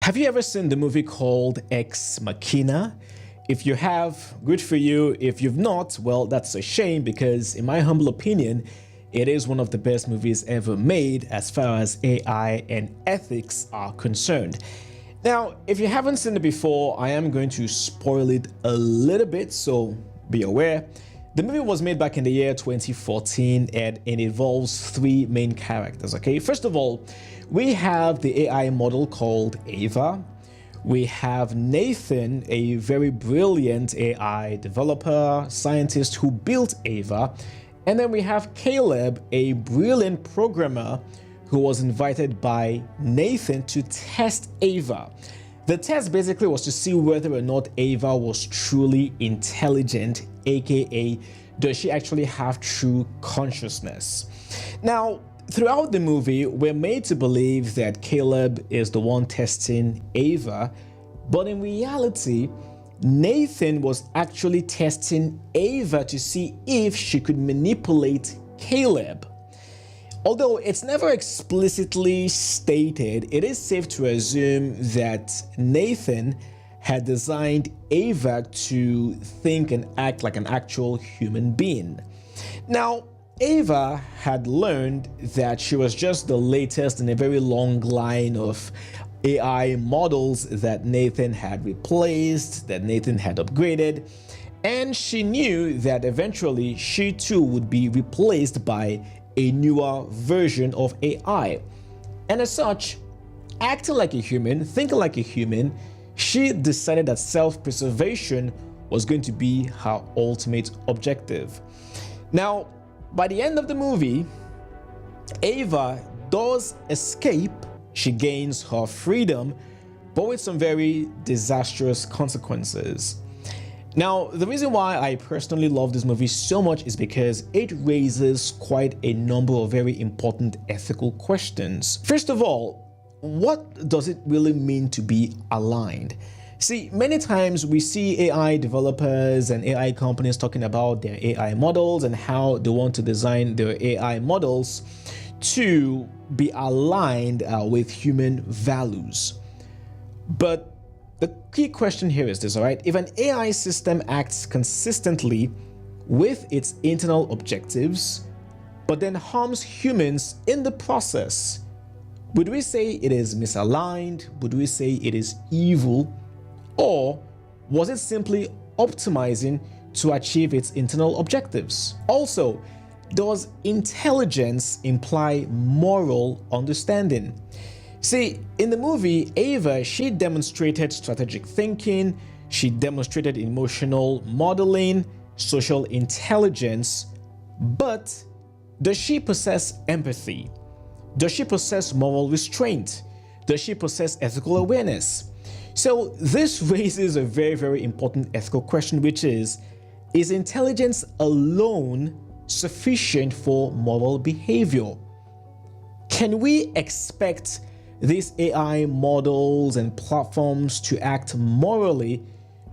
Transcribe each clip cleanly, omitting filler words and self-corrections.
Have you ever seen the movie called Ex Machina? If you have, good for you. If you've not, well, that's a shame because in my humble opinion, it is one of the best movies ever made as far as AI and ethics are concerned. Now, if you haven't seen it before, I am going to spoil it a little bit, so be aware. The movie was made back in the year 2014 and it involves three main characters, okay? First of all, we have the AI model called Ava. We have Nathan, a very brilliant AI developer, scientist who built Ava. And then we have Caleb, a brilliant programmer who was invited by Nathan to test Ava. The test basically was to see whether or not Ava was truly intelligent, aka does she actually have true consciousness? Now, throughout the movie, we're made to believe that Caleb is the one testing Ava, but in reality, Nathan was actually testing Ava to see if she could manipulate Caleb. Although it's never explicitly stated, it is safe to assume that Nathan had designed Ava to think and act like an actual human being. Now, Ava had learned that she was just the latest in a very long line of AI models that Nathan had replaced, that Nathan had upgraded, and she knew that eventually she too would be replaced by a newer version of AI. And as such, acting like a human, thinking like a human, she decided that self-preservation was going to be her ultimate objective. Now, by the end of the movie, Ava does escape. She gains her freedom, but with some very disastrous consequences. Now, the reason why I personally love this movie so much is because it raises quite a number of very important ethical questions. First of all, what does it really mean to be aligned? See, many times we see AI developers and AI companies talking about their AI models and how they want to design their AI models to be aligned with human values. But the key question here is this, all right? If an AI system acts consistently with its internal objectives, but then harms humans in the process, would we say it is misaligned? Would we say it is evil? Or was it simply optimizing to achieve its internal objectives? Also, does intelligence imply moral understanding? See, in the movie, Ava, she demonstrated strategic thinking, she demonstrated emotional modeling, social intelligence, but does she possess empathy? Does she possess moral restraint? Does she possess ethical awareness? So this raises a very, very important ethical question, which is intelligence alone sufficient for moral behavior? Can we expect these AI models and platforms to act morally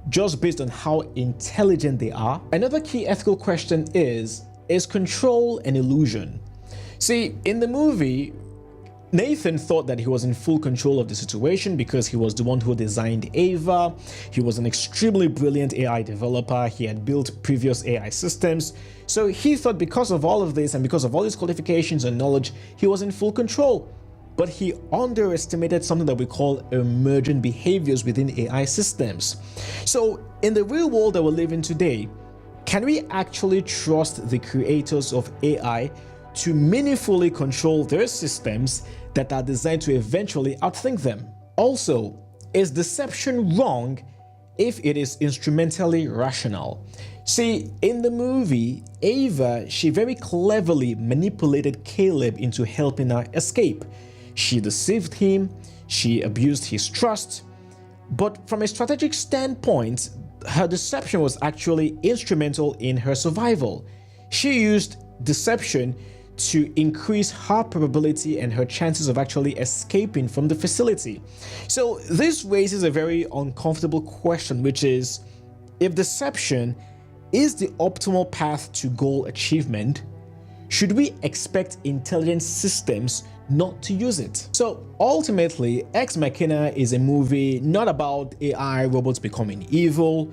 just based on how intelligent they are? Another key ethical question is control an illusion? See, in the movie, Nathan thought that he was in full control of the situation because he was the one who designed Ava. He was an extremely brilliant AI developer. He had built previous AI systems. So he thought because of all of this and because of all his qualifications and knowledge, he was in full control. But he underestimated something that we call emergent behaviors within AI systems. So in the real world that we live in today, can we actually trust the creators of AI to meaningfully control their systems that are designed to eventually outthink them? Also, is deception wrong if it is instrumentally rational? See, in the movie, Ava, she very cleverly manipulated Caleb into helping her escape. She deceived him, she abused his trust, but from a strategic standpoint, her deception was actually instrumental in her survival. She used deception to increase her probability and her chances of actually escaping from the facility. So this raises a very uncomfortable question, which is, if deception is the optimal path to goal achievement, should we expect intelligent systems not to use it. So ultimately, Ex Machina is a movie not about AI robots becoming evil,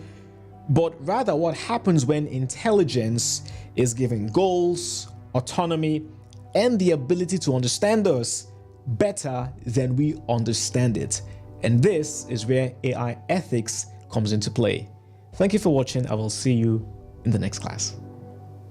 but rather what happens when intelligence is given goals, autonomy, and the ability to understand us better than we understand it. And this is where AI ethics comes into play. Thank you for watching. I will see you in the next class.